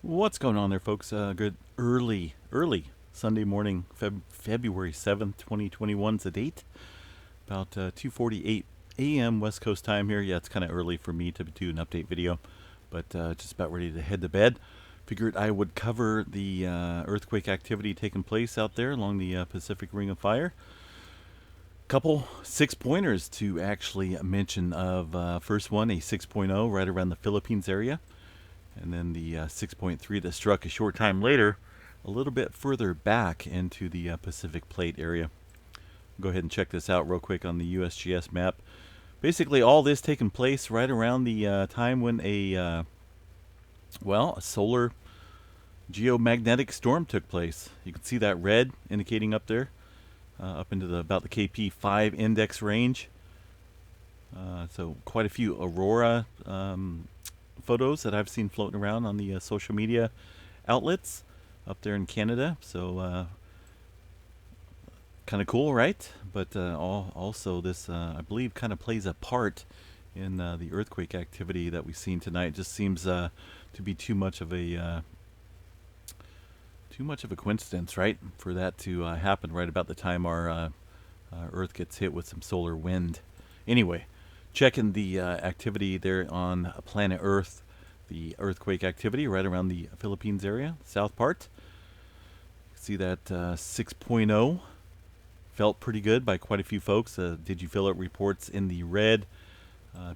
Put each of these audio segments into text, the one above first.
What's going on there, folks? Good early Sunday morning, February 7th, 2021 is the date. About 2:48 a.m. West Coast time here. Yeah, it's kind of early for me to do an update video, but just about ready to head to bed. Figured I would cover the earthquake activity taking place out there along the Pacific Ring of Fire. Couple 6-pointers to actually mention of first one, a 6.0 right around the Philippines area. And then the 6.3 that struck a short time later, a little bit further back into the Pacific Plate area. Go ahead and check this out real quick on the USGS map. Basically, all this taking place right around the time when a solar geomagnetic storm took place. You can see that red indicating up there, up into about the KP5 index range. So quite a few aurora photos that I've seen floating around on the social media outlets up there in Canada. So kind of cool, right? But also this, I believe, kind of plays a part in the earthquake activity that we've seen tonight. It just seems to be too much of a coincidence, right? For that to happen right about the time our Earth gets hit with some solar wind. Anyway, checking the activity there on planet Earth, the earthquake activity right around the Philippines area, south part. See that 6.0 felt pretty good by quite a few folks. Did you feel it reports in the red?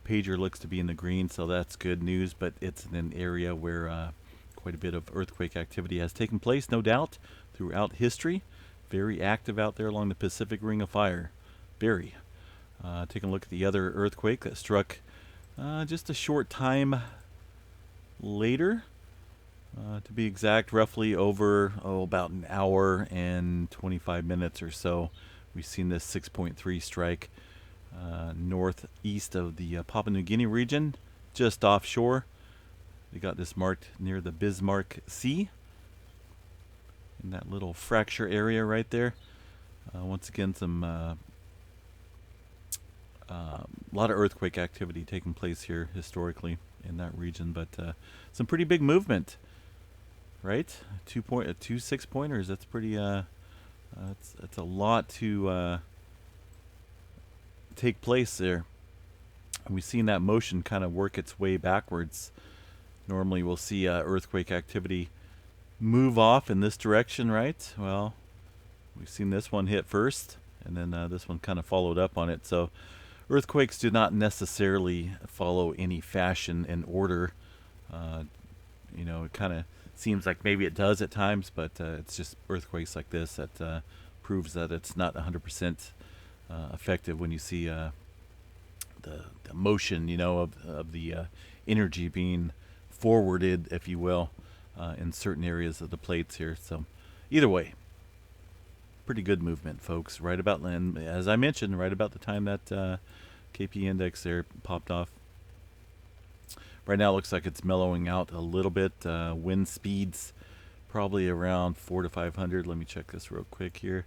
Pager looks to be in the green, so that's good news, but it's in an area where quite a bit of earthquake activity has taken place, no doubt, throughout history. Very active out there along the Pacific Ring of Fire. Very. Taking a look at the other earthquake that struck just a short time later. To be exact, roughly over about an hour and 25 minutes or so. We've seen this 6.3 strike northeast of the Papua New Guinea region, just offshore. They got this marked near the Bismarck Sea, in that little fracture area right there. Once again, some lot of earthquake activity taking place here historically in that region, but some pretty big movement, right? Two 6-pointers. That's pretty. It's a lot to take place there. And we've seen that motion kind of work its way backwards. Normally, we'll see earthquake activity move off in this direction, right? Well, we've seen this one hit first, and then this one kind of followed up on it. So earthquakes do not necessarily follow any fashion and order. It kind of seems like maybe it does at times, but it's just earthquakes like this that proves that it's not 100% effective when you see the motion, of the energy being forwarded, if you will, in certain areas of the plates here. So either way, pretty good movement, folks. Right about, and as I mentioned, right about the time that KP index there popped off. Right now it looks like it's mellowing out a little bit. Wind speeds probably around 400 to 500. Let me check this real quick here.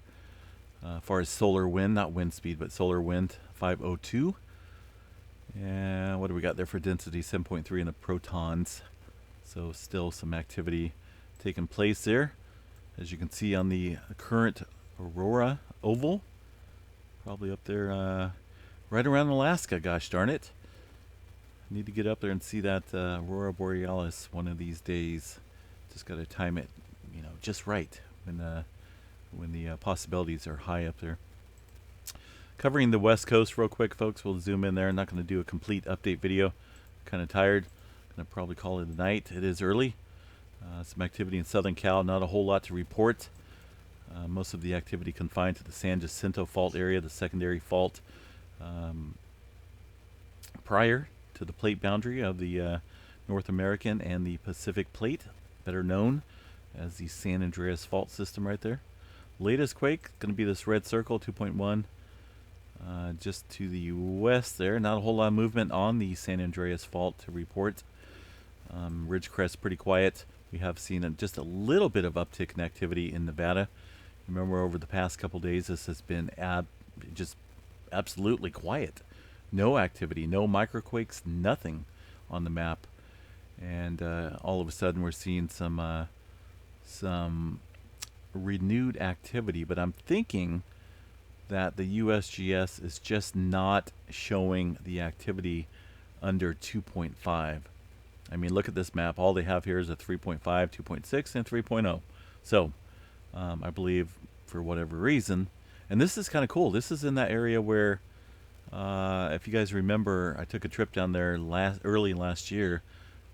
As far as solar wind, not wind speed, but solar wind, 502. And what do we got there for density? 7.3 in the protons. So still some activity taking place there. As you can see on the current aurora oval, probably up there right around Alaska, gosh darn it. I need to get up there and see that aurora borealis one of these days. Just got to time it, just right when the possibilities are high up there. Covering the West Coast real quick, folks. We'll zoom in there. I'm not going to do a complete update video. Kind of tired. Going to probably call it a night. It is early. Some activity in Southern Cal. Not a whole lot to report. Most of the activity confined to the San Jacinto Fault area, the secondary fault prior to the plate boundary of the North American and the Pacific Plate, better known as the San Andreas Fault System right there. Latest quake going to be this red circle, 2.1. Just to the west there. Not a whole lot of movement on the San Andreas Fault to report. Ridgecrest pretty quiet. We have seen just a little bit of uptick in activity in Nevada. Remember, over the past couple days, this has been just absolutely quiet. No activity, no microquakes, nothing on the map. and all of a sudden we're seeing some renewed activity. But I'm thinking that the USGS is just not showing the activity under 2.5. I mean, look at this map. All they have here is a 3.5, 2.6, and 3.0. So I believe for whatever reason, and this is kind of cool. This is in that area where, if you guys remember, I took a trip down there early last year,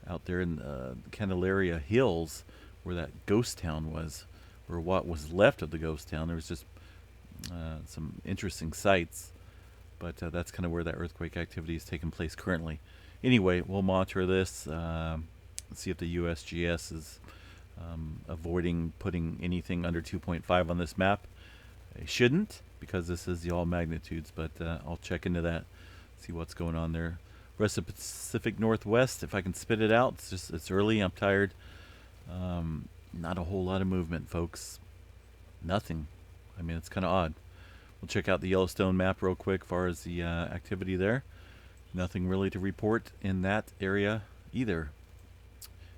out there in the Candelaria Hills, where that ghost town was, or what was left of the ghost town. There was just some interesting sights, but that's kind of where that earthquake activity is taking place currently. Anyway, we'll monitor this, see if the USGS is avoiding putting anything under 2.5 on this map. It shouldn't, because this is the all magnitudes, but I'll check into that, see what's going on there. Rest of Pacific Northwest, if I can spit it out. It's early, I'm tired. Not a whole lot of movement, folks. Nothing. I mean, it's kind of odd. We'll check out the Yellowstone map real quick as far as the activity there. Nothing really to report in that area either.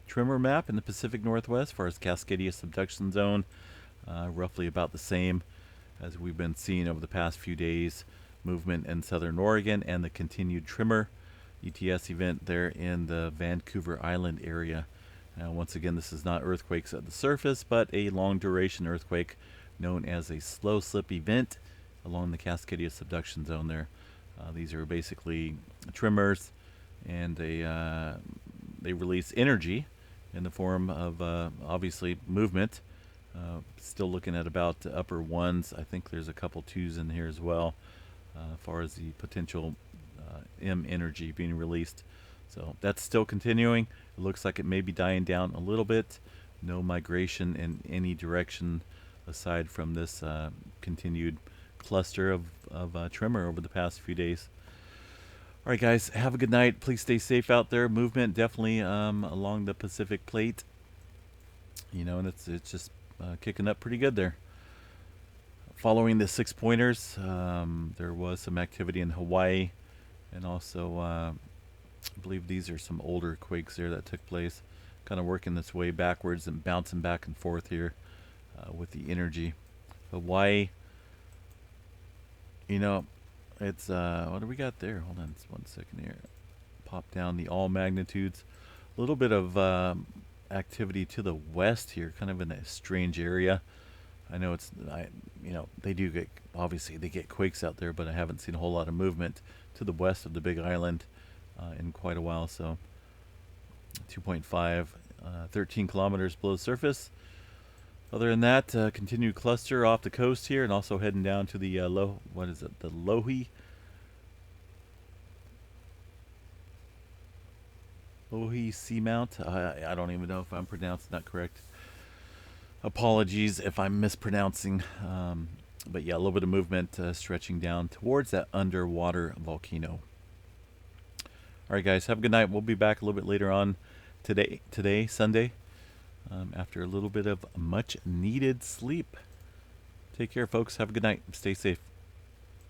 Tremor map in the Pacific Northwest as far as Cascadia subduction zone, roughly about the same as we've been seeing over the past few days. Movement in southern Oregon and the continued tremor ETS event there in the Vancouver Island area. Once again, this is not earthquakes at the surface, but a long duration earthquake known as a slow slip event along the Cascadia subduction zone there. These are basically tremors, and they release energy in the form of obviously movement. Still looking at about upper ones. I think there's a couple twos in here as well, as far as the potential M energy being released. So that's still continuing. It looks like it may be dying down a little bit. No migration in any direction aside from this continued cluster of tremor over the past few days. All right, guys, have a good night. Please stay safe out there. Movement definitely along the Pacific Plate. You know, and it's just kicking up pretty good there. Following the 6 pointers, there was some activity in Hawaii, and also I believe these are some older quakes there that took place, kind of working this way backwards and bouncing back and forth here with the energy. Hawaii, you know, it's what do we got there? Hold on, just 1 second here. Pop down the all magnitudes. A little bit of activity to the west here, kind of in a strange area. I know they do get, obviously they get quakes out there, but I haven't seen a whole lot of movement to the west of the Big Island in quite a while. So 2.5, 13 kilometers below the surface. Other than that, continued cluster off the coast here, and also heading down to the the Lohi Seamount. I don't even know if I'm pronouncing that correct. Apologies if I'm mispronouncing. But yeah, a little bit of movement stretching down towards that underwater volcano. All right, guys, have a good night. We'll be back a little bit later on today, Sunday, after a little bit of much needed sleep. Take care, folks. Have a good night. Stay safe.